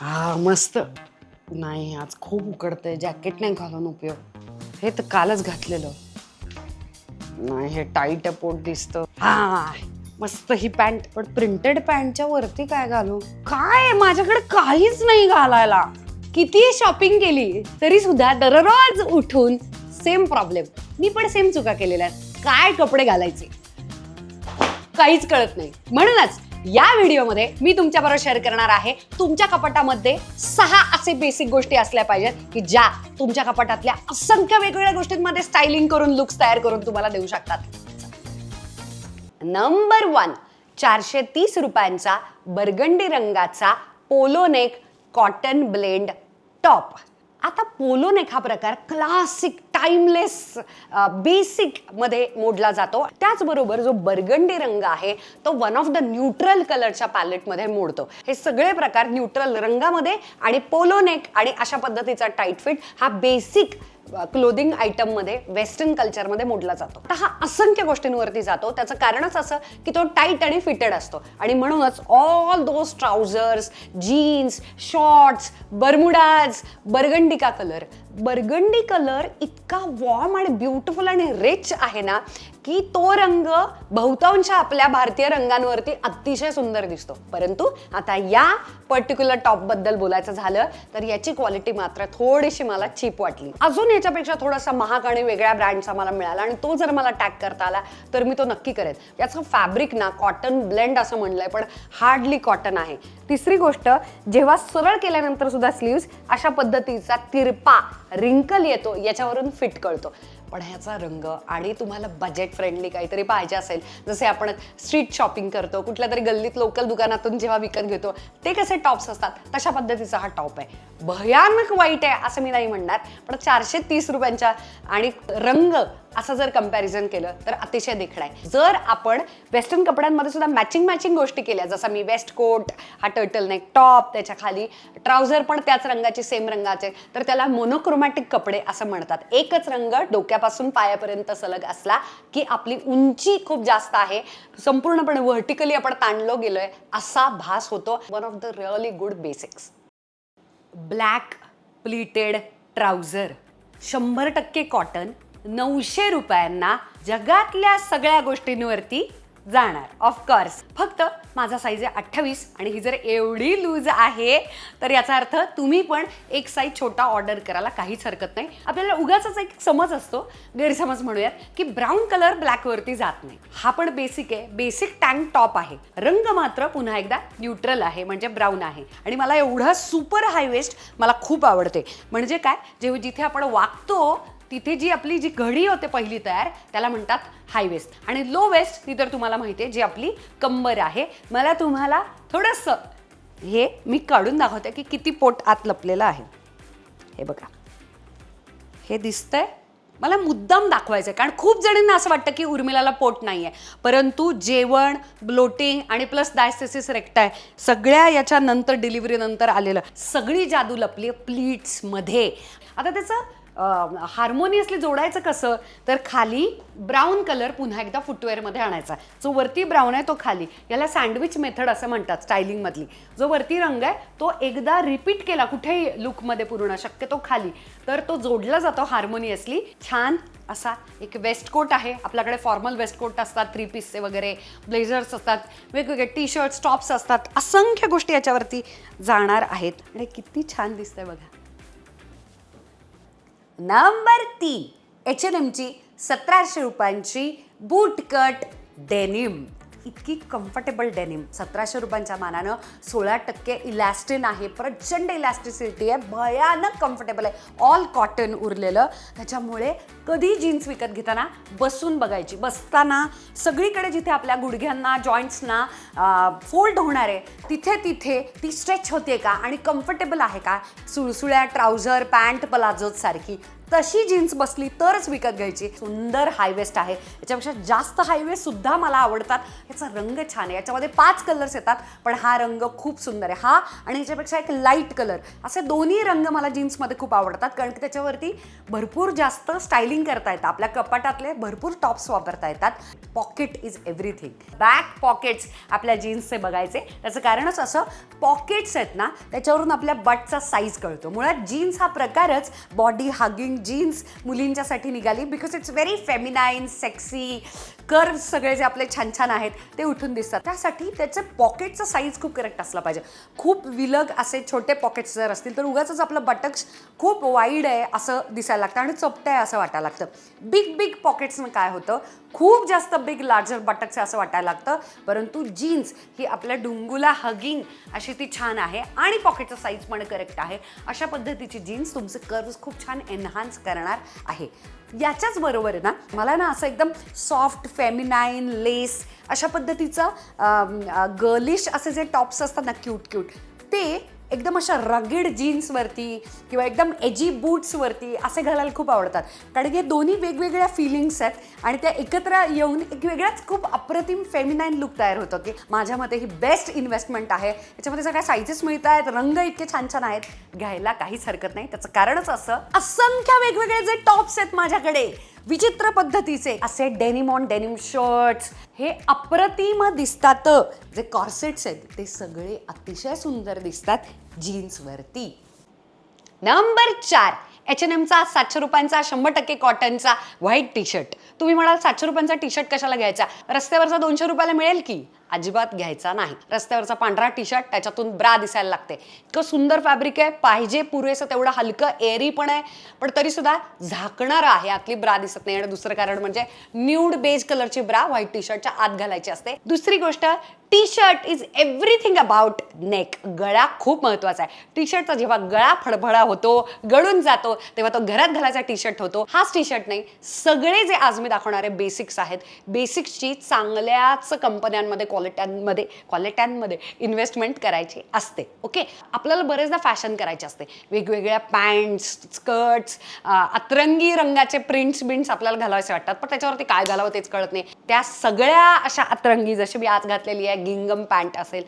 हा मस्त. नाही आज खूप उकडतंय, जॅकेट नाही घालून उपयोग. हे तर कालच घातलेलं. नाही हे टाईट पोट दिसतं. हा मस्त ही पॅन्ट, पण प्रिंटेड पॅन्टच्या वरती काय घालू? काय माझ्याकडे काहीच नाही घालायला. किती शॉपिंग केली तरी सुद्धा दररोज उठून सेम प्रॉब्लेम. मी पण सेम चुका केलेल्या आहेत. काय कपडे घालायचे काहीच कळत नाही. म्हणूनच या व्हिडिओमध्ये मी तुमच्याबरोबर शेअर करणार आहे तुमच्या कपाटामध्ये 6 असे बेसिक गोष्टी असल्या पाहिजेत की ज्या तुमच्या कपाटातल्या असंख्य वेगवेगळ्या गोष्टींमध्ये स्टायलिंग करून लुक्स तयार करून तुम्हाला देऊ शकतात. नंबर 1, 430 रुपयांचा बर्गंडी रंगाचा polo neck cotton blend top. आता पोलो नेक हा प्रकार क्लासिक टाइमलेस बेसिक मध्ये मोडला जातो. त्याचबरोबर जो बर्गंडी रंग आहे तो वन ऑफ द न्यूट्रल कलरच्या पॅलेटमध्ये मोडतो. हे सगळे प्रकार न्यूट्रल रंगामध्ये आणि पोलो नेक आणि अशा पद्धतीचा टाईट फिट हा बेसिक क्लोदिंग आयटम मध्ये वेस्टर्न कल्चरमध्ये मोडला जातो. तर हा असंख्य गोष्टींवरती जातो. त्याचं कारणच असं की तो टाईट आणि फिटेड असतो आणि म्हणूनच all those trousers, jeans, shorts, Bermudas, burgundy colour इतका वॉर्म आणि ब्युटिफुल आणि रिच आहे ना की तो रंग बहुतांश आपल्या भारतीय रंगांवरती अतिशय सुंदर दिसतो. परंतु आता या पर्टिक्युलर टॉप बद्दल बोलायचं झालं तर याची क्वालिटी मात्र थोडीशी मला चीप वाटली. अजून याच्यापेक्षा थोडासा महाग आणि वेगळ्या ब्रँडचा मला मिळाला आणि तो जर मला टॅग करता आला तर मी तो नक्की करेन. याचं फॅब्रिक ना कॉटन ब्लेंड असं म्हणलंय पण हार्डली कॉटन आहे. तिसरी गोष्ट, जेव्हा सरळ केल्यानंतर सुद्धा स्लीव्स अशा पद्धतीचा तिरपा रिंकल येतो याच्यावरून फिट कळतो. पण ह्याचा रंग आणि तुम्हाला बजेट फ्रेंडली काहीतरी पाहिजे असेल, जसे आपण स्ट्रीट शॉपिंग करतो, कुठल्या तरी गल्लीत लोकल दुकानातून जेव्हा विकत घेतो ते कसे टॉप्स असतात तशा पद्धतीचा हा टॉप आहे. भयानक वाईट आहे असं मी नाही म्हणणार, पण 430 रुपयांच्या आणि रंग असं जर कंपॅरिझन केलं तर अतिशय देखणं आहे. जर आपण वेस्टर्न कपड्यांमध्ये सुद्धा मॅचिंग गोष्टी केल्या, जसं मी वेस्ट कोट, हा टर्टल नेक टॉप, त्याच्या खाली ट्राउझर पण त्याच रंगाची सेम रंगाचे, तर त्याला मोनोक्रोमॅटिक कपडे असं म्हणतात. एकच रंग डोक्यापासून पायापर्यंत सलग असला की आपली उंची खूप जास्त आहे, संपूर्णपणे व्हर्टिकली आपण ताणलो गेलोय असा भास होतो. One of the really good basics. Black pleated trouser 100% cotton, 900 रुपयांना जगातल्या सगळ्या गोष्टींवरती जाणार. ऑफकोर्स फक्त माझा साईज आहे 28 आणि ही जर एवढी लूज आहे तर याचा अर्थ तुम्ही पण एक साईज छोटा ऑर्डर करायला काहीच हरकत नाही. आपल्याला उगाच एक समज असतो, गैरसमज म्हणूयात, की ब्राऊन कलर ब्लॅकवरती जात नाही. हा पण बेसिक आहे, बेसिक टँक टॉप आहे. रंग मात्र पुन्हा एकदा न्यूट्रल आहे म्हणजे ब्राऊन आहे आणि मला एवढा सुपर हाय वेस्ट मला खूप आवडते. म्हणजे काय, जेव्हा जिथे आपण वागतो तिथे जी आपली जी घडी होते पहिली तयार त्याला म्हणतात हाय वेस्ट आणि लो वेस्ट ही तर तुम्हाला माहिती आहे जी आपली कंबर आहे. मला तुम्हाला थोडंसं हे मी काढून दाखवते की किती पोट आत लपलेलं आहे. हे बघा, हे दिसतंय. मला मुद्दाम दाखवायचं आहे कारण खूप जणांना असं वाटतं की उर्मिलाला पोट नाही आहे, परंतु जेवण, ब्लोटिंग आणि प्लस डायस्थेसिस रेक्टाय सगळ्या याच्या नंतर डिलिव्हरी नंतर आलेलं सगळी जादू लपली प्लीट्समध्ये. आता त्याचं हार्मोनियसली जोडायचं कसं, तर खाली ब्राऊन कलर पुन्हा एकदा फुटवेअरमध्ये आणायचा. जो वरती ब्राऊन आहे तो खाली, याला सँडविच मेथड असं म्हणतात स्टायलिंगमधली. जो वरती रंग आहे तो एकदा रिपीट केला कुठेही लुकमध्ये पूर्ण शक्यतो खाली, तर तो जोडला जातो हार्मोनियसली. छान असा एक वेस्ट कोट आहे. आपल्याकडे फॉर्मल वेस्ट कोट असतात, 3 पीसचे वगैरे, ब्लेझर्स असतात, वेगवेगळे टी शर्ट्स, टॉप्स असतात, असंख्य गोष्टी याच्यावरती जाणार आहेत आणि किती छान दिसतंय बघा. नंबर 3, H&Mची 1700 रुपयांची बूट कट डेनिम. इतकी कम्फर्टेबल डेनिम 1700 रुपयांच्या मानानं 16% इलॅस्टिन आहे, प्रचंड इलॅस्टिसिटी आहे, भयानक कम्फर्टेबल आहे, ऑल कॉटन उरलेलं. त्याच्यामुळे कधी जीन्स विकत घेताना बसून बघायची, बसताना सगळीकडे जिथे आपल्या गुडघ्यांना जॉईंट्सना फोल्ड होणार आहे तिथे ती स्ट्रेच होते का आणि कम्फर्टेबल आहे का, सुळसुळ्या ट्राउझर पॅन्ट प्लाझोज सारखी तशी जीन्स बसली तरच विकत घ्यायची. सुंदर हायवेस्ट आहे, याच्यापेक्षा जास्त हायवेस्ट सुद्धा मला आवडतात. याचा रंग छान आहे, याच्यामध्ये 5 कलर्स येतात, पण हा रंग खूप सुंदर आहे. हा आणि याच्यापेक्षा एक लाईट कलर, असे दोन्ही रंग मला जीन्समध्ये खूप आवडतात, कारण की त्याच्यावरती भरपूर जास्त स्टायलिंग करता येतं. आपल्या कपाटातले भरपूर टॉप्स वापरता येतात. Pocket is everything. Back pockets आपल्या जीन्सचे बघायचे, त्याचं कारणच असं, पॉकेट्स आहेत ना, त्याच्यावरून आपल्या बटचा साईज कळतो. मुळात जीन्स हा प्रकारच बॉडी हगिंग जीन्स मुलींच्यासाठी निघाली, because it's very feminine, sexy. Curve सगळे जे आपले छान छान आहेत ते उठून दिसतात. त्यासाठी त्याचं पॉकेटचं साईज खूप करेक्ट असलं पाहिजे. खूप विलग असे छोटे पॉकेट्स जर असतील तर उगाचच आपलं बटक्स खूप वाईड आहे असं दिसायला लागतं आणि चपटं आहे असं वाटायला लागतं. बिग पॉकेट्सनं काय होतं, खूप जास्त बिग लार्जर बटक्स आहे असं वाटायला लागतं. परंतु जीन्स ही आपल्या डुंगूला हगिंग अशी ती छान आहे आणि पॉकेटचं साईज पण करेक्ट आहे. अशा पद्धतीची जीन्स तुमचे कर्व्स खूप छान एनहान्स करणार आहे. याच्याच बरोबर आहे ना, मला ना असं एकदम सॉफ्ट फेमिनाईन लेस अशा पद्धतीचं गर्लिश असे जे टॉप्स असतात ना, क्यूट ते एकदम अशा रगेड जीन्सवरती किंवा एकदम एजी बूट्सवरती असे घालायला खूप आवडतात. कारण की दोन्ही वेगवेगळ्या फिलिंग्स आहेत आणि त्या एकत्र येऊन एक वेगळाच खूप अप्रतिम फेमिनाईन लुक तयार होतं, की माझ्या मते ही बेस्ट इन्व्हेस्टमेंट आहे. याच्यामध्ये सगळ्या साईजेस मिळत आहेत, रंग इतके छान छान आहेत, घ्यायला काहीच हरकत नाही. त्याचं कारणच असं, असंख्य वेगवेगळे जे टॉप्स आहेत माझ्याकडे विचित्र पद्धतीचे, असे डेनिम ऑन डेनिम शर्ट्स, हे अप्रतिम दिसतात. जे कॉर्सेट्स आहेत ते सगळे अतिशय सुंदर दिसतात जीन्सवरती. नंबर 4, H&Mचा 700 रुपयांचा 100% कॉटनचा व्हाईट टी शर्ट. तुम्ही म्हणाल 700 रुपयांचा टी शर्ट कशाला घ्यायचा, रस्त्यावरचा 200 रुपयाला मिळेल की? अजिबात घ्यायचा नाही. रस्त्यावरचा पांढरा टी शर्ट, त्याच्यातून ब्रा दिसायला लागते. इतकं सुंदर फॅब्रिक आहे, पाहिजे पुरेसं तेवढं हलकं एअरी पण आहे, पण तरी सुद्धा झाकणारं आहे, आतली ब्रा दिसत नाही. आणि दुसरं कारण म्हणजे न्यूड बेज कलरची ब्रा व्हाईट टी शर्टच्या आत घालायची असते. दुसरी गोष्ट, T shirt is everything about neck. गळा खूप महत्वाचा आहे. टी शर्टचा जेव्हा गळा फडफडा होतो, गळून जातो, तेव्हा तो घरात घालायचा टी शर्ट होतो. हाच टी शर्ट नाही, सगळे जे आज मी दाखवणारे बेसिक्स आहेत, बेसिक्सची चांगल्याच कंपन्यांमध्ये क्वालिट्यांमध्ये इन्व्हेस्टमेंट करायची असते. ओके, आपल्याला बरेचदा फॅशन करायची असते. वेगवेगळ्या पॅन्ट्स, स्कर्ट्स, अतरंगी रंगाचे प्रिंट्स आपल्याला घालायचे वाटतात, पण त्याच्यावरती काय घालावं तेच कळत नाही. त्या सगळ्या अशा अतरंगी, जशी मी आज घातलेली आहे गिंगम पॅन्ट असेल,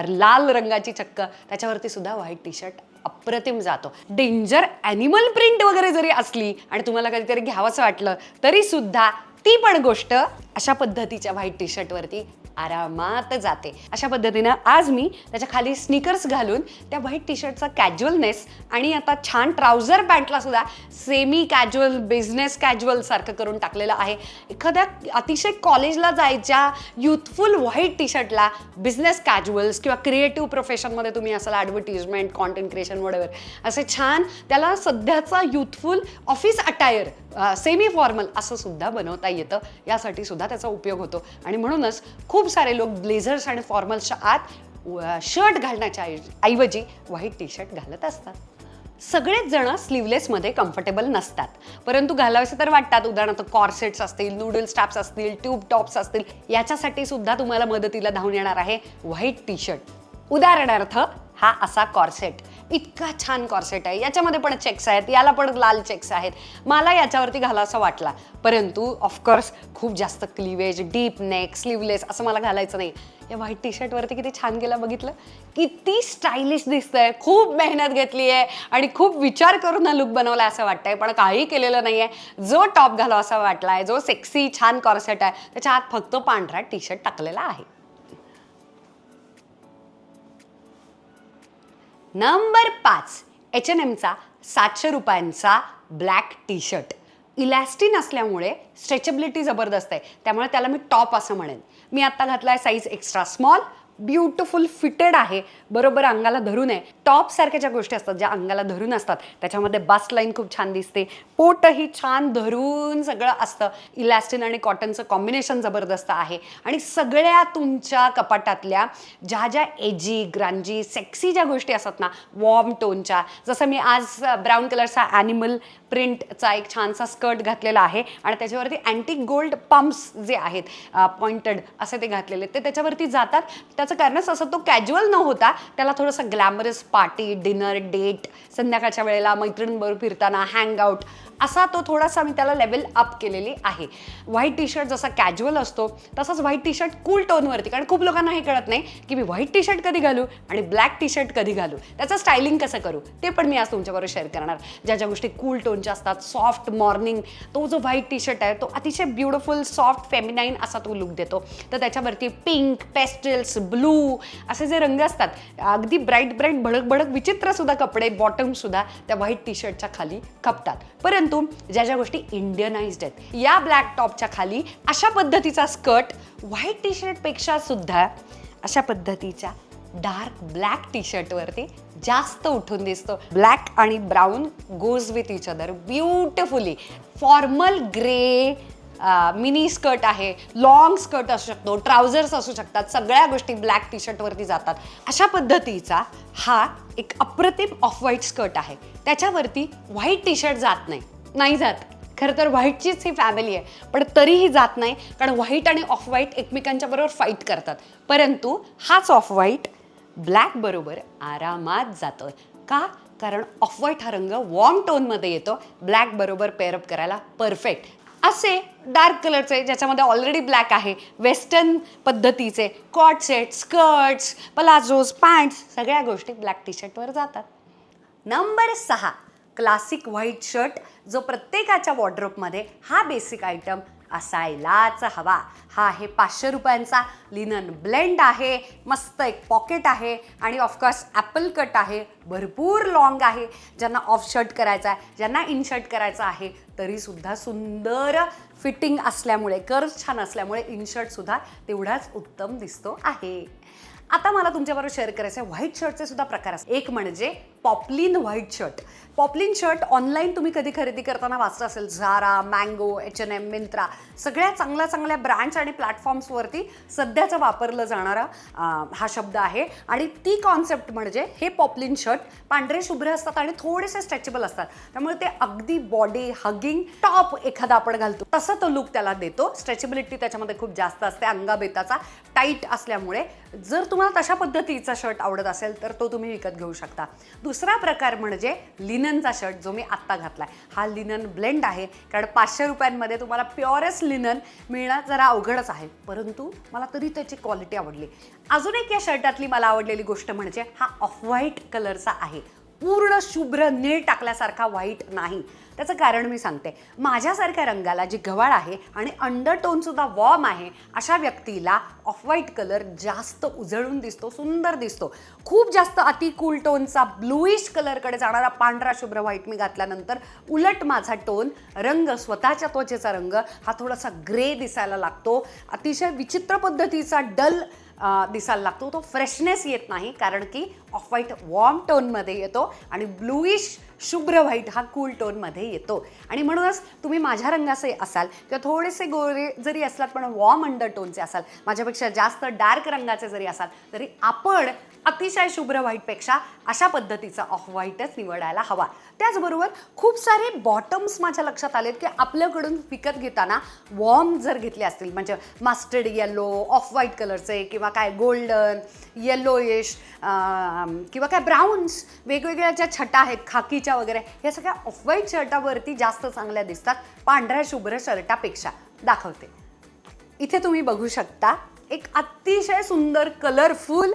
लाल रंगाची चक्क, त्याच्यावरती सुद्धा व्हाईट टी शर्ट अप्रतिम जातो. डेंजर ॲनिमल प्रिंट वगैरे जरी असली आणि तुम्हाला कधीतरी घ्यावंसं वाटलं तरी सुद्धा ती पण गोष्ट अशा पद्धतीच्या व्हाईट टी शर्टवरती आरामात जाते. अशा पद्धतीनं आज मी त्याच्या खाली स्नीकर्स घालून त्या व्हाईट टी शर्टचा कॅज्युअलनेस आणि आता छान ट्राउझर पॅन्टला सुद्धा सेमी कॅज्युअल, बिझनेस कॅज्युअल सारखं करून टाकलेलं आहे. एखाद्या अतिशय कॉलेजला जायच्या युथफुल व्हाईट टी शर्टला बिझनेस कॅज्युअल्स किंवा क्रिएटिव्ह प्रोफेशनमध्ये तुम्ही असाल, ॲडव्हर्टिजमेंट, कॉन्टेंट क्रिएशन, वडेवर, असे छान त्याला सध्याचा youthful office attire, semi formal असं सुद्धा बनवता येतं. यासाठी सुद्धा त्याचा उपयोग होतो आणि म्हणूनच खूप सारे लोक ब्लेझर्स आणि फॉर्मल्सच्या आत शर्ट घालण्याच्या ऐवजी व्हाईट टी शर्ट घालत असतात. सगळेच जण स्लीवलेसमध्ये कम्फर्टेबल नसतात, परंतु घालावेसे तर वाटतात. उदाहरणार्थ कॉर्सेट्स असतील, नूडल स्ट्रॅप्स असतील, ट्यूब टॉप्स असतील, याच्यासाठी सुद्धा तुम्हाला मदतीला धावून येणार आहे व्हाईट टी शर्ट. उदाहरणार्थ हा असा कॉर्सेट, इतका छान कॉर्सेट आहे, याच्यामध्ये पण चेक्स आहेत, याला पण लाल चेक्स आहेत. मला याच्यावरती घालासा वाटला, परंतु ऑफकोर्स खूप जास्त क्लिवेज, डीप नेक, स्लीवलेस असं मला घालायचं नाही. या व्हाईट टी शर्टवरती किती छान गेला, बघितलं किती स्टायलिश दिसतंय. खूप मेहनत घेतली आहे आणि खूप विचार करून हा लुक बनवला असं वाटतंय, पण काही केलेलं नाही आहे. जो टॉप घालावा असा वाटलाय, जो सेक्सी छान कॉर्सेट आहे, त्याच्या आत फक्त पांढरा टी शर्ट टाकलेला आहे. नंबर 5, H&Mचा 700 रुपयांचा ब्लॅक टी शर्ट. इलॅस्टिन असल्यामुळे स्ट्रेचेबिलिटी जबरदस्त आहे, त्यामुळे त्याला मी टॉप असं म्हणेन. मी आत्ता घातला आहे size extra small, beautiful fitted आहे, बरोबर अंगाला धरून आहे. टॉप सारख्या ज्या गोष्टी असतात, ज्या अंगाला धरून असतात, त्याच्यामध्ये बास्ट लाईन खूप छान दिसते, पोटही छान धरून सगळं असतं. इलॅस्टिन आणि कॉटनचं कॉम्बिनेशन जबरदस्त आहे आणि सगळ्या तुमच्या कपाटातल्या ज्या ज्या एजी, ग्रांजी, सेक्सी ज्या गोष्टी असतात ना, वॉर्म टोनच्या, जसं मी आज ब्राऊन कलरचा ॲनिमल प्रिंटचा एक छानसा स्कर्ट घातलेला आहे आणि त्याच्यावरती अँटिक गोल्ड पंप्स जे आहेत पॉइंटेड असे ते घातलेले, ते त्याच्यावरती जातात. त्याचं कारणच असं, तो कॅज्युअल न होता त्याला थोडंसं ग्लॅमरस पार्टी, डिनर, डेट, संध्याकाळच्या वेळेला मैत्रिणींबरोबर फिरताना, हँगआउट असा तो थोडासा मी त्याला लेवल अप केलेली आहे. व्हाईट टी शर्ट जसा कॅज्युअल असतो तसंच व्हाईट टी शर्ट कूल टोनवरती, कारण खूप लोकांना हे कळत नाही की मी व्हाईट टी शर्ट कधी घालू आणि ब्लॅक टी शर्ट कधी घालू, त्याचं स्टायलिंग कसं करू ते पण मी आज तुमच्याबरोबर शेअर करणार. ज्या ज्या गोष्टी कूल टोनच्या असतात, सॉफ्ट मॉर्निंग, तो जो व्हाईट टी शर्ट आहे तो अतिशय ब्युटिफुल सॉफ्ट फेमिनाईन असा तो लुक देतो. तर त्याच्यावरती पिंक, पेस्टल्स, ब्लू असे जे रंग असतात, अगदी ब्राईट ब्राईट भडक भडक विचित्र सुद्धा कपडे बॉटम सुद्धा त्या व्हाईट टी शर्टच्या खाली खपतात. परंतु ज्या ज्या गोष्टी इंडियनाइज्ड आहेत, या ब्लॅक टॉपच्या खाली अशा पद्धतीचा स्कर्ट व्हाईट टी शर्ट पेक्षा सुद्धा अशा पद्धतीच्या डार्क ब्लॅक टी शर्टवरती जास्त उठून दिसतो. ब्लॅक आणि brown goes with each other beautifully. Formal grey mini skirt आहे, लॉंग स्कर्ट असू शकतो, ट्राउझर्स असू शकतात, सगळ्या गोष्टी ब्लॅक टी शर्टवरती जातात. अशा पद्धतीचा हा एक अप्रतिम ऑफ व्हाईट स्कर्ट आहे. त्याच्यावरती व्हाईट टी शर्ट नाही जात. खरं तर व्हाईटचीच ही फॅमिली आहे, पण तरीही जात नाही, कारण व्हाईट आणि ऑफ व्हाईट एकमेकांच्या बरोबर फाईट करतात. परंतु हाच ऑफ व्हाईट ब्लॅक बरोबर आरामात जातोय. का? कारण ऑफ व्हाईट हा रंग वॉर्म टोनमध्ये येतो, ब्लॅक बरोबर पेअरअप करायला परफेक्ट. असे डार्क कलरचे ज्याच्यामध्ये ऑलरेडी ब्लॅक आहे, वेस्टर्न पद्धतीचे कॉट सेट, स्कर्ट्स, पलाझोज, पॅन्ट्स, सगळ्या गोष्टी ब्लॅक टी शर्टवर जातात. नंबर 6, क्लासिक व्हाईट शर्ट, जो प्रत्येकाच्या वॉर्डरोबमध्ये हा बेसिक आयटम असायलाच हवा. हा आहे 500 रुपयांचा लिनन ब्लेंड आहे, मस्त एक पॉकेट आहे आणि ऑफकोर्स ॲपल कट आहे, भरपूर लॉंग आहे. ज्यांना ऑफ शर्ट करायचा आहे, ज्यांना इन शर्ट करायचा आहे, तरीसुद्धा सुंदर फिटिंग असल्यामुळे, कर्व्स छान असल्यामुळे इन शर्टसुद्धा तेवढाच उत्तम दिसतो आहे. आता मला तुमच्याबरोबर शेअर करायचं आहे व्हाईट शर्टचे सुद्धा प्रकार असतात. एक म्हणजे poplin white shirt. Poplin shirt online तुम्ही कधी खरेदी करताना वाचलं असेल, झारा, मँगो, H&M, मिंत्रा, सगळ्या चांगल्या चांगल्या ब्रँड्स आणि प्लॅटफॉर्म्सवरती सध्याचं वापरलं जाणारा हा शब्द आहे. आणि ती कॉन्सेप्ट म्हणजे हे पॉपलिन शर्ट पांढरे शुभ्र असतात आणि थोडेसे स्ट्रेचेबल असतात, त्यामुळे ते अगदी बॉडी हगिंग टॉप एखादा आपण घालतो तसं तो लुक त्याला देतो. स्ट्रेचेबिलिटी त्याच्यामध्ये खूप जास्त असते, अंगाबेताचा टाईट असल्यामुळे. जर तुम्हाला तशा पद्धतीचा शर्ट आवडत असेल तर तो तुम्ही विकत घेऊ शकता. दुसरा प्रकार म्हणजे लिननचा शर्ट, जो मी आत्ता घातलाय. हा लिनन ब्लेंड आहे, कारण 500 रुपयांमध्ये तुम्हाला प्युअरेस्ट लिनन मिळणं जरा अवघडच आहे, परंतु मला तरी त्याची क्वालिटी आवडली. अजून एक या शर्टातली मला आवडलेली गोष्ट म्हणजे हा ऑफ व्हाईट कलरचा आहे. पूर्ण शुभ्र नीळ टाकल्यासारखा व्हाईट नाही. त्याचं कारण मी सांगते. माझ्यासारख्या रंगाला जी गव्हाळ आहे आणि अंडरटोनसुद्धा वॉर्म आहे, अशा व्यक्तीला ऑफ व्हाईट कलर जास्त उजळून दिसतो, सुंदर दिसतो. खूप जास्त अति कूल टोनचा ब्लूइश कलरकडे जाणारा पांढरा शुभ्र व्हाईट मी घातल्यानंतर उलट माझा टोन रंग, स्वतःच्या त्वचेचा रंग हा थोडासा ग्रे दिसायला लागतो. अतिशय विचित्र पद्धतीचा डल दिसायला लागतो. तो फ्रेशनेस येत नाही, कारण की ऑफ व्हाईट वॉर्म टोनमध्ये येतो आणि ब्लूइश शुभ्र व्हाईट हा कूल टोनमध्ये येतो. आणि म्हणूनच तुम्ही माझ्या रंगाचे असाल किंवा थोडेसे गोरे जरी असलात पण वॉर्म अंडरटोनचे असाल, माझ्यापेक्षा जास्त डार्क रंगाचे जरी असाल, तरी आपण अतिशय शुभ्र व्हाईटपेक्षा अशा पद्धतीचा ऑफ व्हाईटच निवडायला हवा. त्याचबरोबर खूप सारे बॉटम्स माझ्या लक्षात आलेत की आपल्याकडून विकत घेताना वॉर्म जर घेतले असतील, म्हणजे मस्टर्ड येलो, ऑफ व्हाईट कलरचे किंवा काय गोल्डन, येलोइश किंवा काय ब्राऊन्स, वेगवेगळ्या ज्या छटा आहेत खाकीच्या वगैरे, या सगळ्या ऑफ व्हाईट शर्टावरती जास्त चांगल्या दिसतात पांढऱ्या शुभ्र शर्टापेक्षा. दाखवते. इथे तुम्ही बघू शकता एक अतिशय सुंदर कलरफुल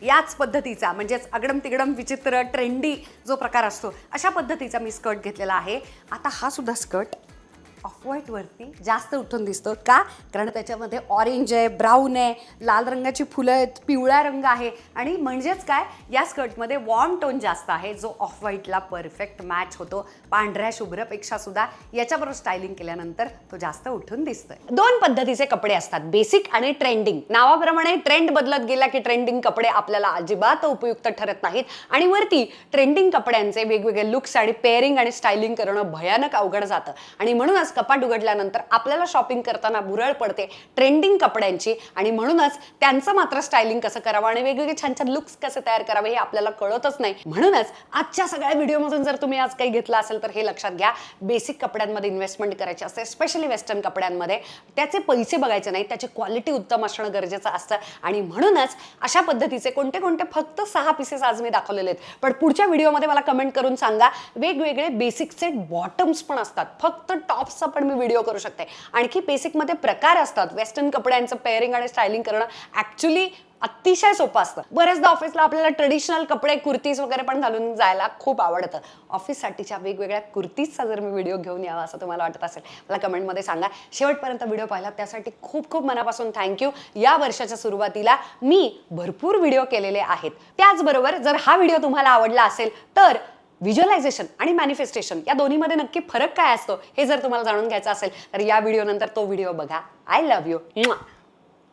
याच पद्धतीचा, म्हणजेच अगडम तिगडम विचित्र ट्रेंडी जो प्रकार असतो, अशा पद्धतीचा मी स्कर्ट घेतलेला आहे. आता हा सुद्धा स्कर्ट ऑफ व्हाईटवरती जास्त उठून दिसतो. का? कारण त्याच्यामध्ये ऑरेंज आहे, ब्राऊन आहे, लाल रंगाची फुलं आहेत, पिवळा रंग आहे आणि म्हणजेच काय, या स्कर्टमध्ये वॉर्म टोन जास्त आहे, जो ऑफ व्हाईटला परफेक्ट मॅच होतो. पांढऱ्या शुभ्रपेक्षा सुद्धा याच्याबरोबर स्टायलिंग केल्यानंतर तो जास्त उठून दिसतोय. दोन पद्धतीचे कपडे असतात, बेसिक आणि ट्रेंडिंग. नावाप्रमाणे ट्रेंड बदलत गेला की ट्रेंडिंग कपडे आपल्याला अजिबात उपयुक्त ठरत नाहीत आणि वरती ट्रेंडिंग कपड्यांचे वेगवेगळे लुक्स आणि पेअरिंग आणि स्टायलिंग करणं भयानक अवघड जातं. आणि म्हणूनच म्हणूनच कपाट उघडल्यानंतर आपल्याला शॉपिंग करताना भुरळ पडते ट्रेंडिंग कपड्यांची, आणि म्हणूनच त्यांचं मात्र स्टायलिंग कसं करावं आणि वेगवेगळे छान छान लुक्स कसे तयार करावे हे आपल्याला कळतच नाही. म्हणूनच आजच्या सगळ्या व्हिडिओमधून जर तुम्ही आज काही घेतलं असेल तर हे लक्षात घ्या, बेसिक कपड्यांमध्ये इन्व्हेस्टमेंट करायची असते, स्पेशली वेस्टर्न कपड्यांमध्ये. त्याचे पैसे बघायचे नाही, त्याची क्वालिटी उत्तम असणं गरजेचं असतं. आणि म्हणूनच अशा पद्धतीचे कोणते कोणते फक्त 6 पीसेस आज मी दाखवलेले आहेत. पण पुढच्या व्हिडिओमध्ये मला कमेंट करून सांगा, वेगवेगळे बेसिकचे बॉटम्स पण असतात, फक्त टॉप्सचा पण मी व्हिडिओ करू शकते. आणखी बेसिकमध्ये प्रकार असतात. वेस्टर्न कपड्यांचं पेअरिंग आणि स्टायलिंग करणं ॲक्च्युली अतिशय सोपं असतं. बऱ्याचदा ऑफिसला आपल्याला ट्रेडिशनल कपडे, कुर्तीज वगैरे पण घालून जायला खूप आवडतं. ऑफिससाठीच्या वेगवेगळ्या कुर्तीजचा जर मी व्हिडिओ घेऊन यावा असं तुम्हाला वाटत असेल, मला कमेंटमध्ये सांगा. शेवटपर्यंत व्हिडिओ पाहिला त्यासाठी खूप खूप मनापासून थँक्यू. या वर्षाच्या सुरुवातीला मी भरपूर व्हिडिओ केलेले आहेत. त्याचबरोबर जर हा व्हिडिओ तुम्हाला आवडला असेल तर व्हिज्युअलायझेशन आणि मॅनिफेस्टेशन या दोन्हीमध्ये नक्की फरक काय असतो हे जर तुम्हाला जाणून घ्यायचं असेल तर या व्हिडिओनंतर तो व्हिडिओ बघा. I love you.